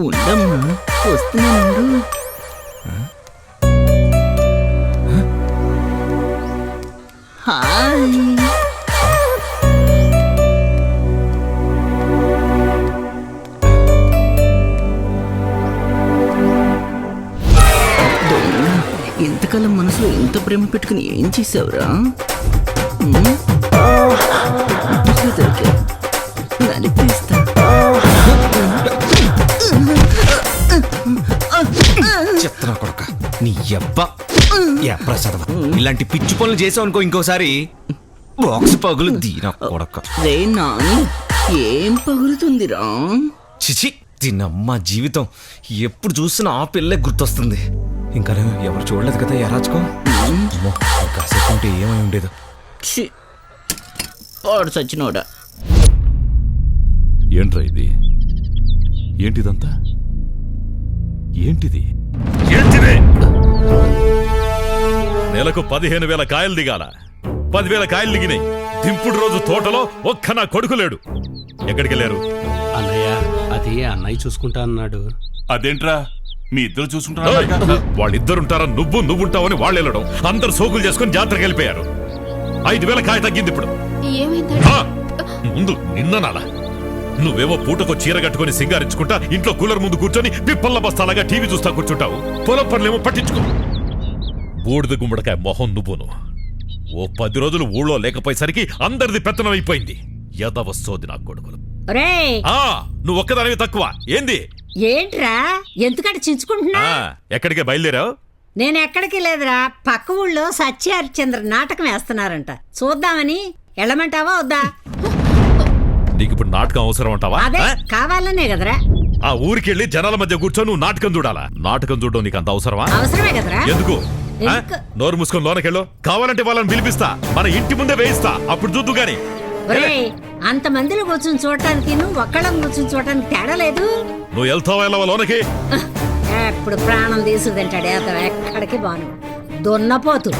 ఉండమ్మా, వస్తున్నాను. హాయ్. ఇంతకాలం మనసులో ఇంత ప్రేమ పెట్టుకుని ఏం చేసావురా? నలిపేస్తా. చెప్తున్నా కొడక నీ అబ్బా ప్రసాదం ఇలాంటి పిచ్చి పనులు చేసావు అనుకో ఇంకోసారి బాక్స్ పగులు దీన కొడక. రే నాని, ఏం పగులుతుందిరా? చిచి దీనమ్మ జీవితం ఎప్పుడు చూసినా ఆ పిల్లే గుర్తొస్తుంది. ఇంకా ఎవరు చూడలేదు కదా ఎరాచుకో. కాసేపు ఉంటే ఏమై ఉండేది. వాడు సచ్చినోడా. ఏంట్రా ఇది? ఏంటిదంతా? ఏంటిది? నెలకు 15,000 కాయలు దిగాల. 10,000 కాయలు దిగినాయి. దింపుడు రోజు తోటలో ఒక్క నా కొడుకు లేడు. ఎక్కడికి వెళ్ళారు? అన్నయ్య, అది అన్నయ్య చూసుకుంటా అన్నాడు. అదేంట్రా మీ ఇద్దరు చూసుకుంటారా? వాళ్ళిద్దరుంటారా? నువ్వుంటావని వాళ్ళు వెళ్ళడం, అందరు సోకులు చేసుకుని జాతరకి వెళ్ళిపోయారు. 5,000 కాయ తగ్గింది ఇప్పుడు. ముందు నిన్ననాలా నువ్వేమో పూటకో చీర కట్టుకుని సింగారించుకుంటా ఇంట్లో కూలర్ ముందు కూర్చొని పిప్పల్ల బస్తాలాగా టీవీ చూస్తా కూర్చుంటావు. పొలం పనులేమో పట్టించుకో. బూడిద గుమ్మడికాయ మొహం నువ్వును. ఓ 10 రోజులు ఊళ్ళో లేకపోయేసరికి అందరిది పెత్తనం అయిపోయింది. యదవస్తోది నా కొడుకులు. నువ్వు ఒక్కదానివి తక్కువ. ఏంది? ఏంట్రా ఎందుకంటే చించుకుంటున్నా? ఎక్కడికే బయలుదేరావు? నేను ఎక్కడికి లేదురా, పక్క ఊళ్ళో సత్యహరిశ్చంద్ర నాటకం వేస్తున్నారంట, చూద్దామని. వెళ్ళమంటావా వద్దా? నీకు ఇప్పుడు నాటకం అవసరం అంటావా? అదే కావాలనే కదరా. ఆ ఊరికెళ్ళి జనాల మధ్య కూర్చొని నువ్వు నాటకం చూడాలా? నాటకం చూడడం నీకు అంత అవసరమా? అవసరమే కదరా. ఎందుకు? నోరు మూసుకొని లోనకెళ్ళు. కావాలంటే వాళ్ళని పిలిపిస్తా, మన ఇంటి ముందే వేయిస్తా, అప్పుడు చూద్దు గాని. అంత మందిలో కూర్చొని చూడటానికి నువ్వు ఒక్కళ్ళని కూర్చొని చూడటానికి తేడా లేదు. నువ్వు వెళ్తావా వెళ్ళవా లోనకి? ఎప్పుడు ప్రాణం తీసుకుతింటాడు ఎక్కడికి బాను దున్నపోతు.